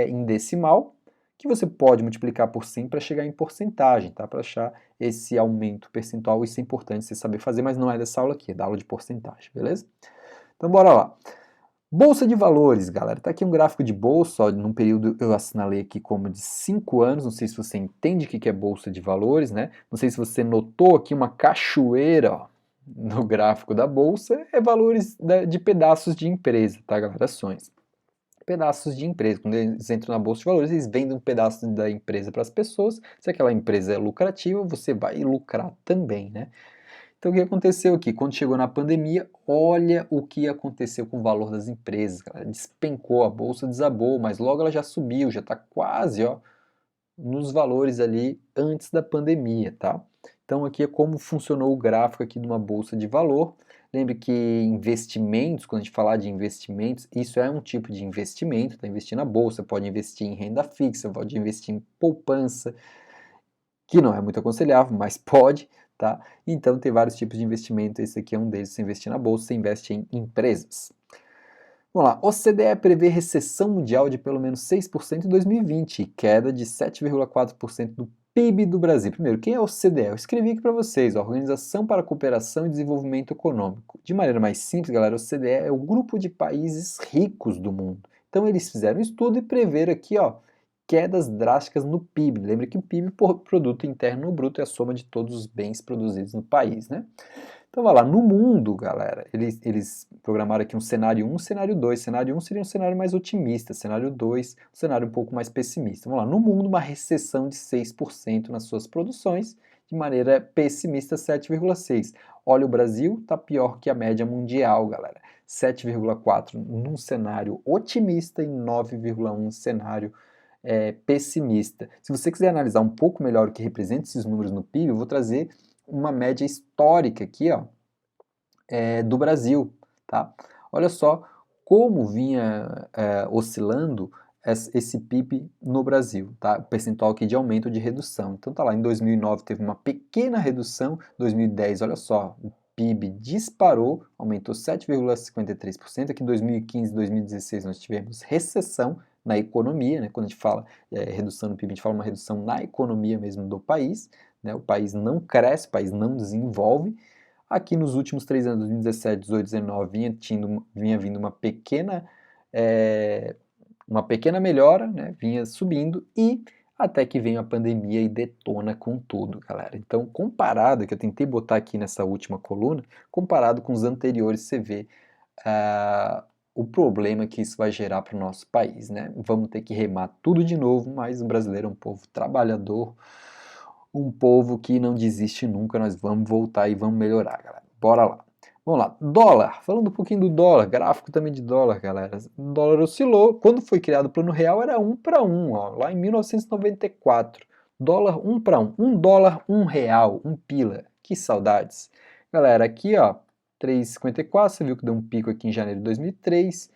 em decimal, que você pode multiplicar por 100 para chegar em porcentagem, tá? Para achar esse aumento percentual, isso é importante você saber fazer, mas não é dessa aula aqui, é da aula de porcentagem, beleza? Então bora lá. Bolsa de valores, galera. Tá aqui um gráfico de bolsa, ó, num período eu assinalei aqui como de 5 anos, não sei se você entende o que é bolsa de valores, né? Não sei se você notou aqui uma cachoeira, ó, no gráfico da bolsa, é valores de pedaços de empresa, tá, galera? Ações. Pedaços de empresa. Quando eles entram na bolsa de valores, eles vendem um pedaço da empresa para as pessoas. Se aquela empresa é lucrativa, você vai lucrar também, né? Então, o que aconteceu aqui? Quando chegou na pandemia, olha o que aconteceu com o valor das empresas, galera. Despencou, a bolsa desabou, mas logo ela já subiu, já está quase, ó, nos valores ali antes da pandemia, tá? Então aqui é como funcionou o gráfico aqui de uma bolsa de valor. Lembre que investimentos, quando a gente falar de investimentos, isso é um tipo de investimento, está investindo na bolsa, pode investir em renda fixa, pode investir em poupança, que não é muito aconselhável, mas pode, tá? Então tem vários tipos de investimento, esse aqui é um deles, você investir na bolsa, você investe em empresas. Vamos lá, OCDE prevê recessão mundial de pelo menos 6% em 2020 e queda de 7,4% do PIB do Brasil. Primeiro, quem é a OCDE? Eu escrevi aqui para vocês, a Organização para a Cooperação e Desenvolvimento Econômico. De maneira mais simples, galera, a OCDE é o grupo de países ricos do mundo. Então eles fizeram um estudo e preveram aqui, ó, quedas drásticas no PIB. Lembra que o PIB, Produto Interno Bruto, é a soma de todos os bens produzidos no país, né? Então vai lá, no mundo, galera, eles programaram aqui um cenário 1, cenário 2. Cenário 1 seria um cenário mais otimista, cenário 2, um cenário um pouco mais pessimista. Vamos lá, no mundo, uma recessão de 6% nas suas produções, de maneira pessimista, 7,6%. Olha, o Brasil está pior que a média mundial, galera. 7,4% num cenário otimista e 9,1% cenário pessimista. Se você quiser analisar um pouco melhor o que representa esses números no PIB, eu vou trazer uma média histórica aqui, ó, do Brasil, tá? Olha só como vinha oscilando esse PIB no Brasil, tá? O percentual aqui de aumento ou de redução. Então tá lá, em 2009 teve uma pequena redução, 2010, olha só, o PIB disparou, aumentou 7,53%. Aqui em 2015 e 2016 nós tivemos recessão na economia, né? Quando a gente fala redução no PIB, a gente fala uma redução na economia mesmo do país, né? O país não cresce, o país não desenvolve. Aqui nos últimos 3 anos, 2017, 18, 19, vinha vindo uma pequena melhora, né? Vinha subindo e até que veio a pandemia e detona com tudo, galera. Então, comparado, que eu tentei botar aqui nessa última coluna, comparado com os anteriores, você vê o problema que isso vai gerar para o nosso país, né? Vamos ter que remar tudo de novo, mas o brasileiro é um povo trabalhador, um povo que não desiste nunca, nós vamos voltar e vamos melhorar, galera. Bora lá. Vamos lá, dólar, falando um pouquinho do dólar, gráfico também de dólar, galera. O dólar oscilou, quando foi criado o plano real era 1 para 1, ó, lá em 1994. Dólar 1 para 1, 1 dólar, 1 real, 1 pila, que saudades. Galera, aqui ó, 3,54, você viu que deu um pico aqui em janeiro de 2003,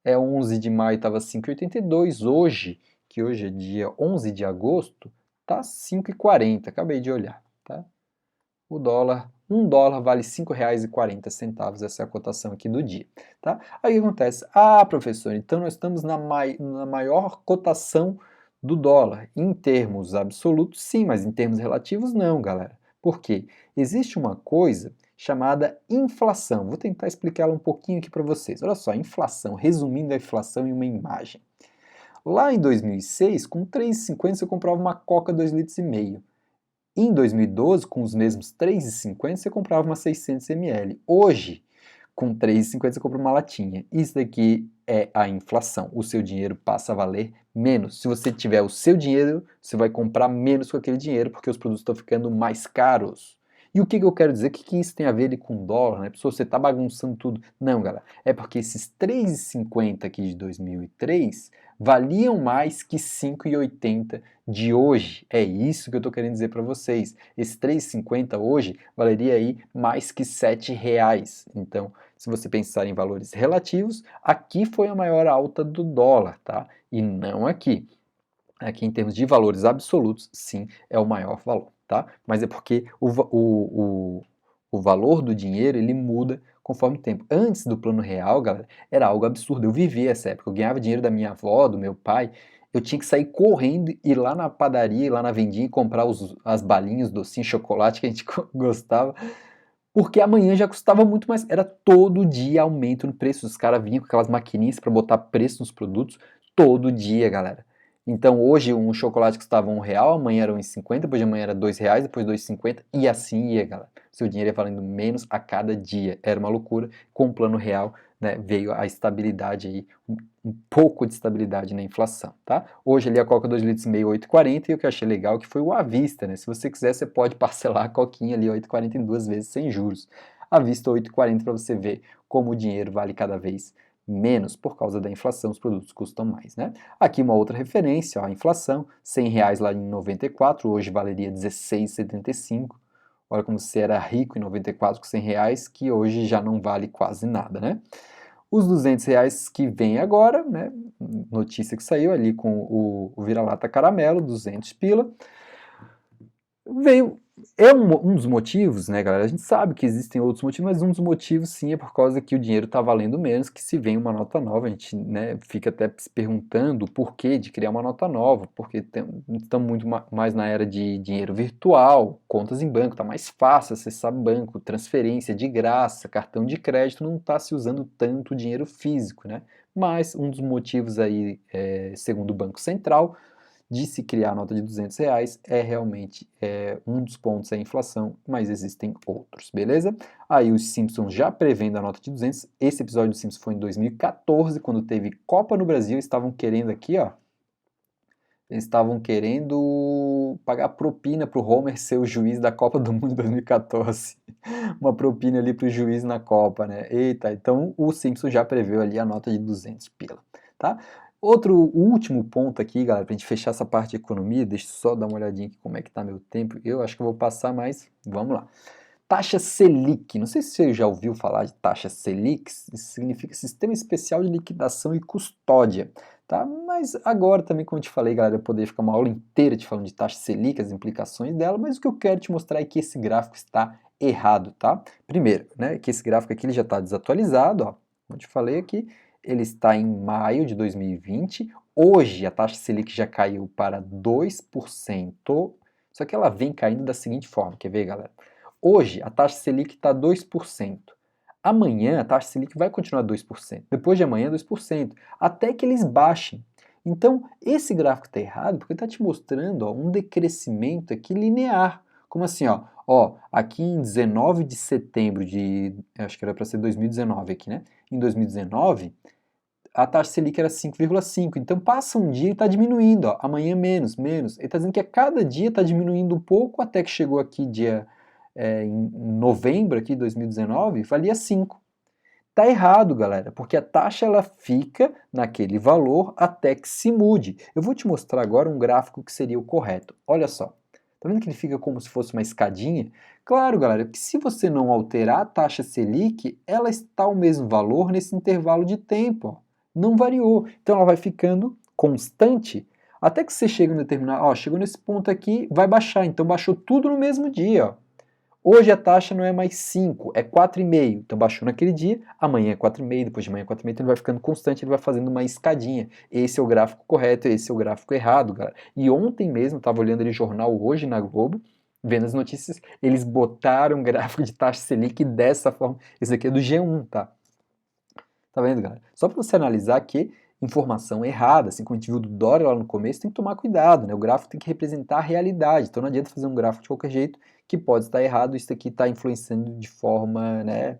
11 de maio estava 5,82, hoje, que hoje é dia 11 de agosto, tá 5,40, acabei de olhar, tá? O dólar, 1 dólar vale R$ 5,40, essa é a cotação aqui do dia, tá? Aí o que acontece? Ah, professor, então nós estamos na maior cotação do dólar. Em termos absolutos, sim, mas em termos relativos, não, galera. Por quê? Existe uma coisa chamada inflação. Vou tentar explicar ela um pouquinho aqui para vocês. Olha só, inflação, resumindo a inflação em uma imagem. Lá em 2006, com 3,50 você comprava uma Coca 2,5 litros. Em 2012, com os mesmos 3,50 você comprava uma 600 ml. Hoje, com 3,50 você compra uma latinha. Isso daqui é a inflação. O seu dinheiro passa a valer menos. Se você tiver o seu dinheiro, você vai comprar menos com aquele dinheiro, porque os produtos estão ficando mais caros. E o que eu quero dizer? O que isso tem a ver ali com dólar, né? Pessoal, você está bagunçando tudo. Não, galera. É porque esses 3,50 aqui de 2003 valiam mais que 5,80 de hoje. É isso que eu estou querendo dizer para vocês. Esse 3,50 hoje valeria aí mais que R$ 7. Então, se você pensar em valores relativos, aqui foi a maior alta do dólar, tá? E não aqui. Aqui em termos de valores absolutos, sim, é o maior valor, tá? Mas é porque o valor do dinheiro, ele muda conforme o tempo. Antes do plano real, galera, era algo absurdo. Eu vivi essa época, eu ganhava dinheiro da minha avó, do meu pai, eu tinha que sair correndo, ir lá na padaria, ir lá na vendinha e comprar as balinhas, os docinhos, chocolate que a gente gostava, porque amanhã já custava muito mais. Era todo dia aumento no preço. Os caras vinham com aquelas maquininhas para botar preço nos produtos todo dia, galera. Então hoje um chocolate custava R$ 1, amanhã era R$ 1,50, depois de amanhã era R$ 2, depois R$ 2,50 e assim ia, galera. Seu dinheiro ia valendo menos a cada dia. Era uma loucura. Com o plano real, né, veio a estabilidade aí, um pouco de estabilidade na inflação, tá? Hoje ali a Coca 2,5 litros, 8,40 e o que eu achei legal que foi o à vista, né? Se você quiser, você pode parcelar a coquinha ali 8,40 em 2 vezes sem juros. À vista 8,40 para você ver como o dinheiro vale cada vez menos por causa da inflação, os produtos custam mais, né? Aqui uma outra referência, ó, a inflação, R$ 100 lá em 94, hoje valeria 16,75. Olha como você era rico em 94 com R$ 100, que hoje já não vale quase nada, né? Os R$ 200 que vem agora, né? Notícia que saiu ali com o vira-lata caramelo, 200 pila. Veio, é um dos motivos, né, galera? A gente sabe que existem outros motivos, mas um dos motivos sim é por causa que o dinheiro está valendo menos, que se vem uma nota nova, a gente, né, fica até se perguntando o porquê de criar uma nota nova, porque estamos muito mais na era de dinheiro virtual, contas em banco, está mais fácil acessar banco, transferência de graça, cartão de crédito, não está se usando tanto dinheiro físico, né? Mas um dos motivos aí, segundo o Banco Central, de se criar a nota de R$ 200 é realmente um dos pontos é a inflação, mas existem outros, beleza? Aí os Simpsons já prevendo a nota de 200, esse episódio dos Simpsons foi em 2014, quando teve Copa no Brasil, estavam querendo aqui, ó, eles estavam querendo pagar propina para o Homer ser o juiz da Copa do Mundo de 2014. Uma propina ali para o juiz na Copa, né? Eita, então o Simpson já preveu ali a nota de 200 pila, tá? O último ponto aqui, galera, para a gente fechar essa parte de economia, deixa eu só dar uma olhadinha aqui como é que tá meu tempo. Eu acho que eu vou passar, mas vamos lá. Taxa Selic. Não sei se você já ouviu falar de taxa Selic. Isso significa Sistema Especial de Liquidação e Custódia. Tá? Mas agora também, como eu te falei, galera, eu poderia ficar uma aula inteira te falando de taxa Selic, as implicações dela, mas o que eu quero te mostrar é que esse gráfico está errado, tá? Primeiro, né, que esse gráfico aqui ele já está desatualizado, ó. Como eu te falei aqui, ele está em maio de 2020. Hoje a taxa Selic já caiu para 2%, só que ela vem caindo da seguinte forma, quer ver, galera? Hoje a taxa Selic está 2%. Amanhã a taxa Selic vai continuar 2%. Depois de amanhã 2%. Até que eles baixem. Então esse gráfico está errado porque está te mostrando ó, um decrescimento aqui linear. Como assim? Ó, aqui em 19 de setembro de... acho que era para ser 2019 aqui, né? Em 2019 a taxa Selic era 5,5. Então passa um dia e está diminuindo. Ó, amanhã menos, menos. Ele está dizendo que a cada dia está diminuindo um pouco até que chegou aqui em novembro aqui de 2019, valia 5. Tá errado, galera, porque a taxa ela fica naquele valor até que se mude. Eu vou te mostrar agora um gráfico que seria o correto. Olha só. Tá vendo que ele fica como se fosse uma escadinha? Claro, galera, que se você não alterar a taxa Selic, ela está ao mesmo valor nesse intervalo de tempo. Ó. Não variou. Então ela vai ficando constante até que você chega em determinado... Ó, chegou nesse ponto aqui, vai baixar. Então baixou tudo no mesmo dia. Ó. Hoje a taxa não é mais 5, é 4,5. Então baixou naquele dia, amanhã é 4,5, depois de amanhã é 4,5, então ele vai ficando constante, ele vai fazendo uma escadinha. Esse é o gráfico correto, esse é o gráfico errado, galera. E ontem mesmo, eu estava olhando ali jornal Hoje na Globo, vendo as notícias, eles botaram gráfico de taxa Selic dessa forma. Esse aqui é do G1, tá? Tá vendo, galera? Só para você analisar que informação errada, assim como a gente viu do Dória lá no começo, tem que tomar cuidado, né? O gráfico tem que representar a realidade, então não adianta fazer um gráfico de qualquer jeito que pode estar errado, isso aqui está influenciando de forma, né,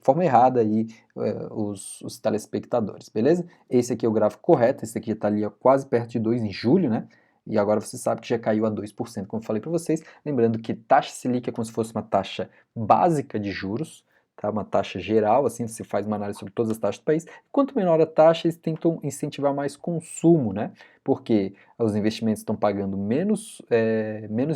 forma errada aí os telespectadores, beleza? Esse aqui é o gráfico correto, esse aqui já está ali ó, quase perto de 2 em julho, né? E agora você sabe que já caiu a 2%, como eu falei para vocês. Lembrando que taxa Selic é como se fosse uma taxa básica de juros, tá? Uma taxa geral, assim, você faz uma análise sobre todas as taxas do país. Quanto menor a taxa, eles tentam incentivar mais consumo, né? Porque os investimentos estão pagando menos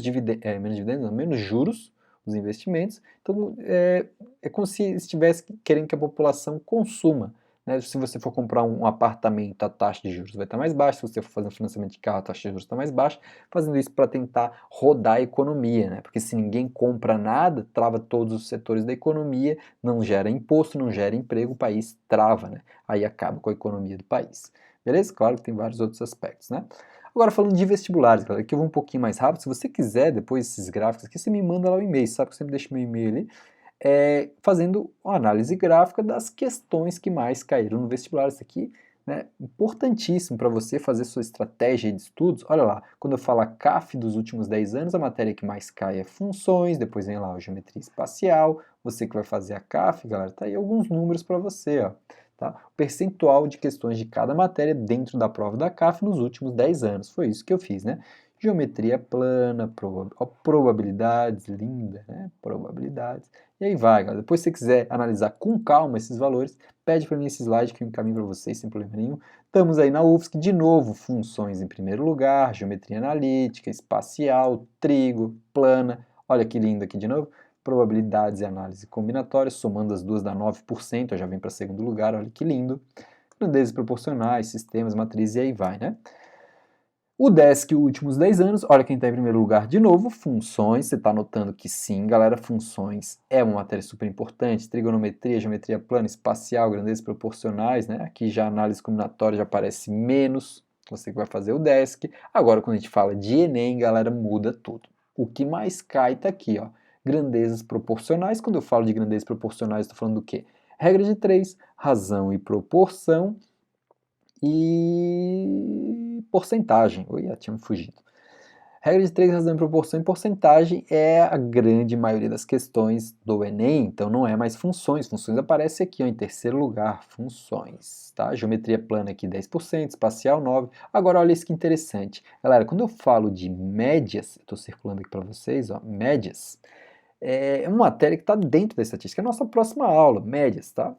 dividendos, não, menos juros, os investimentos. Então, é como se estivesse querendo que a população consuma. Né? Se você for comprar um apartamento, a taxa de juros vai estar mais baixa. Se você for fazer um financiamento de carro, a taxa de juros está mais baixa. Fazendo isso para tentar rodar a economia, né? Porque se ninguém compra nada, trava todos os setores da economia, não gera imposto, não gera emprego, o país trava, né? Aí acaba com a economia do país. Beleza? Claro que tem vários outros aspectos, né? Agora falando de vestibulares, galera, aqui eu vou um pouquinho mais rápido. Se você quiser depois esses gráficos aqui, você me manda lá o e-mail, sabe que eu sempre deixo meu e-mail ali, fazendo uma análise gráfica das questões que mais caíram no vestibular. Isso aqui, né, importantíssimo para você fazer sua estratégia de estudos. Olha lá, quando eu falo a CAF dos últimos 10 anos, a matéria que mais cai é funções, depois vem lá a geometria espacial. Você que vai fazer a CAF, galera, tá aí alguns números para você, ó. Tá? O percentual de questões de cada matéria dentro da prova da CAF nos últimos 10 anos. Foi isso que eu fiz, né? Geometria plana, probabilidades, linda, né? Probabilidades. E aí vai, galera. Depois, se você quiser analisar com calma esses valores, pede para mim esse slide que eu encaminho para vocês sem problema nenhum. Estamos aí na UFSC, de novo, funções em primeiro lugar, geometria analítica, espacial, trigo, plana. Olha que lindo aqui de novo. Probabilidades e análise combinatória, somando as duas dá 9%, já vem para segundo lugar, olha que lindo. Grandezas proporcionais, sistemas, matrizes e aí vai, né? O DESC, últimos 10 anos, olha quem está em primeiro lugar de novo, funções, você está notando que sim, galera, funções é uma matéria super importante, trigonometria, geometria plana, espacial, grandezas proporcionais, né? Aqui já a análise combinatória já aparece menos, você que vai fazer o DESC. Agora, quando a gente fala de Enem, galera, muda tudo. O que mais cai está aqui, ó, grandezas proporcionais. Quando eu falo de grandezas proporcionais, estou falando do quê? Regra de 3, razão e proporção, e porcentagem. Oi, já tinha me fugido. Regra de 3, razão e proporção e porcentagem é a grande maioria das questões do Enem, então não é mais funções. Funções aparece aqui ó, em terceiro lugar, funções. Tá? Geometria plana aqui 10%, espacial 9%. Agora olha isso que interessante. Galera, quando eu falo de médias, estou circulando aqui para vocês, ó, médias, é uma matéria que está dentro da estatística. É a nossa próxima aula, médias, tá?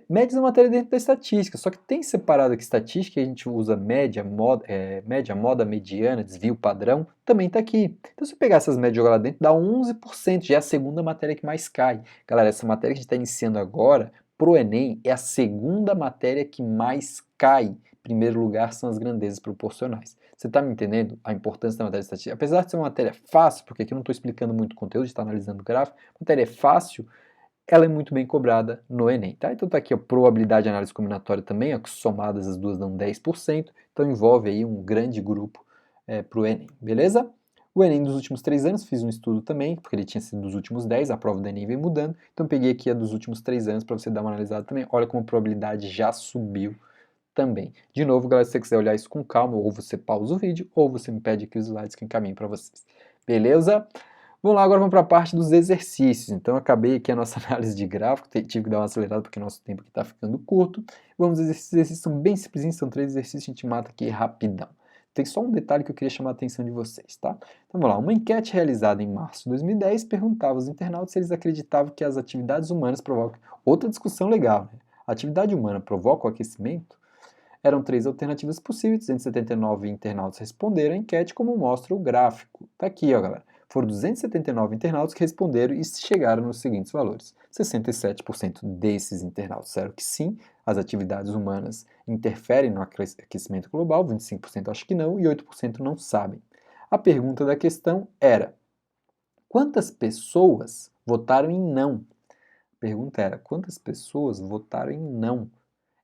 Médias é uma matéria dentro da estatística, só que tem separado aqui estatística, a gente usa média, moda, mediana, desvio padrão, também está aqui. Então se eu pegar essas médias e jogar lá dentro, dá 11%, já é a segunda matéria que mais cai. Galera, essa matéria que a gente está iniciando agora, pro Enem, é a segunda matéria que mais cai. Em primeiro lugar são as grandezas proporcionais. Você está me entendendo a importância da matéria de estatística? Apesar de ser uma matéria fácil, porque aqui eu não estou explicando muito conteúdo, a gente está analisando o gráfico, a matéria é fácil, ela é muito bem cobrada no Enem, tá? Então tá aqui a probabilidade de análise combinatória também, ó, que somadas as duas dão 10%, então envolve aí um grande grupo para o Enem, beleza? O Enem dos últimos 3 anos, fiz um estudo também, porque ele tinha sido dos últimos 10, a prova do Enem vem mudando, então peguei aqui a dos últimos 3 anos para você dar uma analisada também, olha como a probabilidade já subiu também. De novo, galera, se você quiser olhar isso com calma, ou você pausa o vídeo, ou você me pede aqui os slides que eu encaminho para vocês. Beleza? Vamos lá, agora vamos para a parte dos exercícios. Então, eu acabei aqui a nossa análise de gráfico, tive que dar uma acelerada porque nosso tempo aqui está ficando curto. Vamos, esses exercícios são bem simples, são 3 exercícios, a gente mata aqui rapidão. Tem só um detalhe que eu queria chamar a atenção de vocês, tá? Então, vamos lá. Uma enquete realizada em março de 2010 perguntava aos internautas se eles acreditavam que as atividades humanas provocam... Outra discussão legal, né? A atividade humana provoca o aquecimento? Eram 3 alternativas possíveis, 279 internautas responderam a enquete, como mostra o gráfico. Tá aqui, ó, galera. Foram 279 internautos que responderam e chegaram nos seguintes valores. 67% desses internautos disseram que sim, as atividades humanas interferem no aquecimento global, 25% acham que não e 8% não sabem. A pergunta da questão era: quantas pessoas votaram em não? A pergunta era, quantas pessoas votaram em não?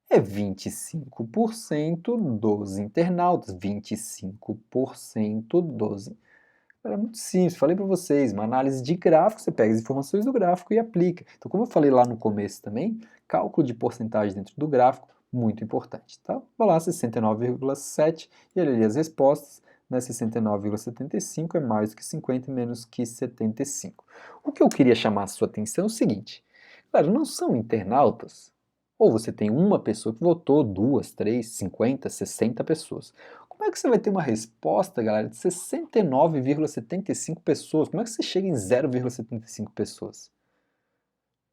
É 25% dos internautas, 25% dos. Era muito simples, falei para vocês, uma análise de gráfico, você pega as informações do gráfico e aplica. Então, como eu falei lá no começo também, cálculo de porcentagem dentro do gráfico, muito importante, tá? Vou lá, 69,7, e olha ali as respostas, né? 69,75 é mais do que 50 e menos que 75. O que eu queria chamar a sua atenção é o seguinte, claro, não são internautas, ou você tem uma pessoa que votou, duas, três, 50, 60 pessoas. Como é que você vai ter uma resposta, galera, de 69,75 pessoas? Como é que você chega em 0,75 pessoas?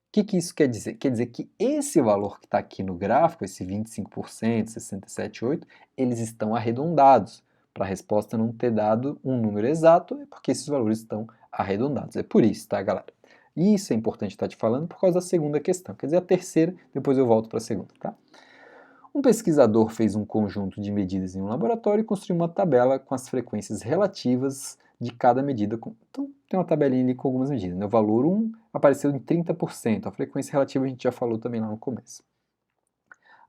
O que isso quer dizer? Quer dizer que esse valor que está aqui no gráfico, esse 25%, 67,8%, eles estão arredondados. Para a resposta não ter dado um número exato, é porque esses valores estão arredondados. É por isso, tá, galera? E isso é importante estar te falando por causa da segunda questão. Quer dizer, a terceira, depois eu volto para a segunda, tá? Um pesquisador fez um conjunto de medidas em um laboratório e construiu uma tabela com as frequências relativas de cada medida. Então, tem uma tabelinha ali com algumas medidas, né? O valor 1 apareceu em 30%, a frequência relativa a gente já falou também lá no começo.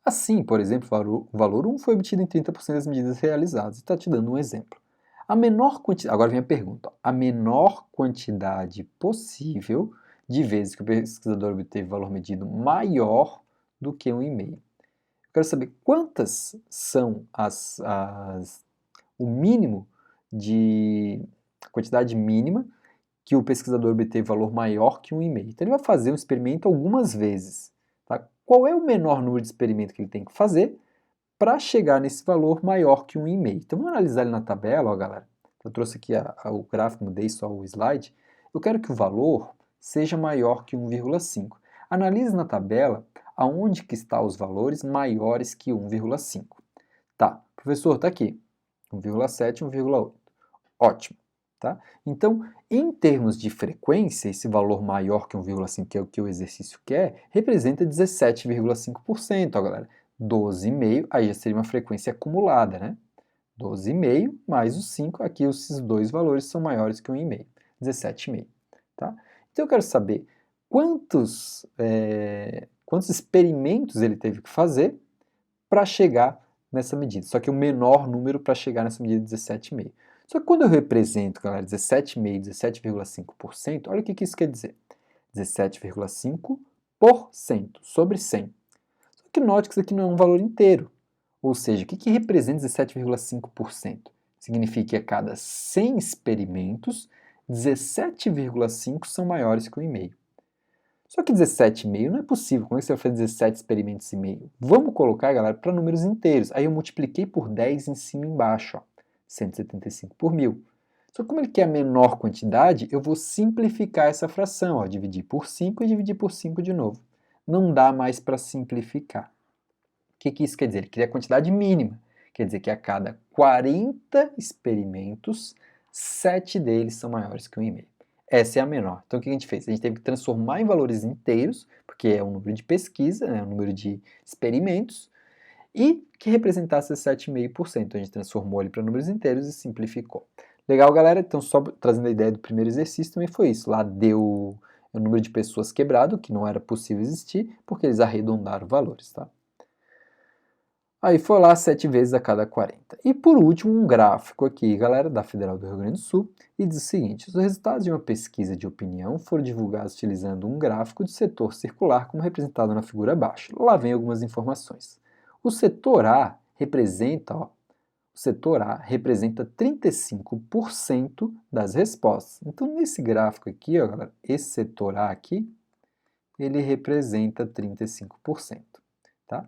Assim, por exemplo, o valor 1 foi obtido em 30% das medidas realizadas. Está te dando um exemplo. A menor quantidade, agora vem a pergunta, a menor quantidade possível de vezes que o pesquisador obteve valor medido maior do que 1,5. Eu quero saber quantas são o mínimo de a quantidade mínima que o pesquisador obteve valor maior que 1,5. Então ele vai fazer um experimento algumas vezes. Tá? Qual é o menor número de experimentos que ele tem que fazer para chegar nesse valor maior que 1,5? Então vamos analisar ele na tabela, ó, galera. Eu trouxe aqui o gráfico, mudei só o slide. Eu quero que o valor seja maior que 1,5. Analise na tabela aonde que está os valores maiores que 1,5. Tá, professor, está aqui, 1,7, 1,8. Ótimo, tá? Então, em termos de frequência, esse valor maior que 1,5, que é o que o exercício quer, representa 17,5%, ó, galera. 12,5, aí já seria uma frequência acumulada, né? 12,5 mais os 5, aqui esses dois valores são maiores que 1,5, 17,5, tá? Então eu quero saber quantos experimentos ele teve que fazer para chegar nessa medida. Só que o menor número para chegar nessa medida é 17,5. Só que quando eu represento, galera, 17,5, 17,5%, olha o que isso quer dizer. 17,5% sobre 100. Só que note que isso aqui não é um valor inteiro. Ou seja, o que representa 17,5%? Significa que a cada 100 experimentos, 17,5 são maiores que o 1,5. Só que 17,5 não é possível. Como é que você vai fazer 17 experimentos e meio? Vamos colocar, galera, para números inteiros. Aí eu multipliquei por 10 em cima e embaixo, ó. 175 por 1.000. Só que como ele quer a menor quantidade, eu vou simplificar essa fração, ó. Dividir por 5 e dividir por 5 de novo. Não dá mais para simplificar. O que isso quer dizer? Ele queria a quantidade mínima. Quer dizer que a cada 40 experimentos, 7 deles são maiores que 1,5. Essa é a menor. Então o que a gente fez? A gente teve que transformar em valores inteiros, porque é o número de pesquisa, né, o número de experimentos, e que representasse 7,5%. Então a gente transformou ele para números inteiros e simplificou. Legal, galera? Então só trazendo a ideia do primeiro exercício também foi isso. Lá deu o número de pessoas quebrado, que não era possível existir, porque eles arredondaram valores, tá? Aí foi lá 7 vezes a cada 40. E por último, um gráfico aqui, galera, da Federal do Rio Grande do Sul, e diz o seguinte: os resultados de uma pesquisa de opinião foram divulgados utilizando um gráfico de setor circular, como representado na figura abaixo. Lá vem algumas informações. O setor A representa, o setor A representa 35% das respostas. Então, nesse gráfico aqui, ó, galera, esse setor A aqui, ele representa 35%, tá?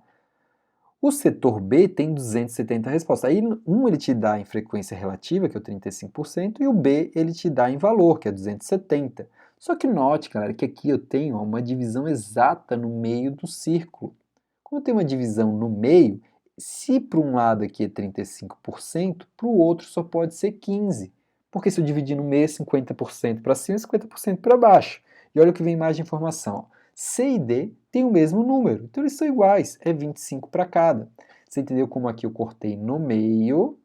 O setor B tem 270 respostas. Aí um ele te dá em frequência relativa, que é o 35%, e o B ele te dá em valor, que é 270. Só que note, galera, que aqui eu tenho uma divisão exata no meio do círculo. Como eu tenho uma divisão no meio, se para um lado aqui é 35%, para o outro só pode ser 15%. Porque se eu dividir no meio, 50% para cima e 50% para baixo. E olha o que vem mais de informação. Ó. C e D têm o mesmo número, então eles são iguais, é 25 para cada. Você entendeu como aqui eu cortei no meio,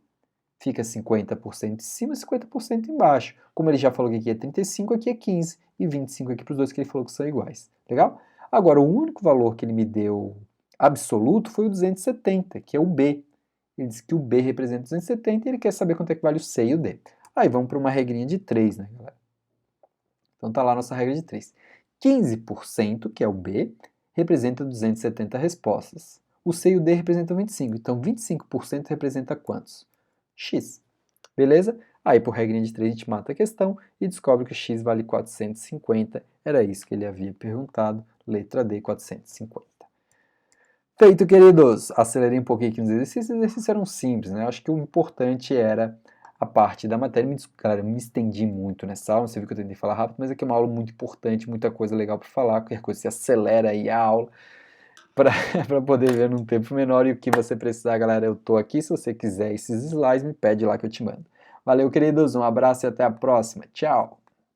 fica 50% em cima e 50% embaixo. Como ele já falou que aqui é 35, aqui é 15, e 25 aqui para os dois que ele falou que são iguais. Legal? Agora, o único valor que ele me deu absoluto foi o 270, que é o B. Ele disse que o B representa 270 e ele quer saber quanto é que vale o C e o D. Aí vamos para uma regrinha de 3, né, galera? Então tá lá a nossa regra de 3. 15%, que é o B, representa 270 respostas. O C e o D representam 25, então 25% representa quantos? X. Beleza? Aí por regrinha de 3 a gente mata a questão e descobre que o X vale 450. Era isso que ele havia perguntado. Letra D, 450. Feito, queridos! Acelerei um pouquinho aqui nos exercícios. Os exercícios eram simples, né? Eu acho que o importante era a parte da matéria. Galera, eu me estendi muito nessa aula. Você viu que eu tentei falar rápido, mas aqui é uma aula muito importante, muita coisa legal para falar. Qualquer coisa, você acelera aí a aula para poder ver num tempo menor. E o que você precisar, galera, eu tô aqui. Se você quiser esses slides, me pede lá que eu te mando. Valeu, queridos! Um abraço e até a próxima. Tchau!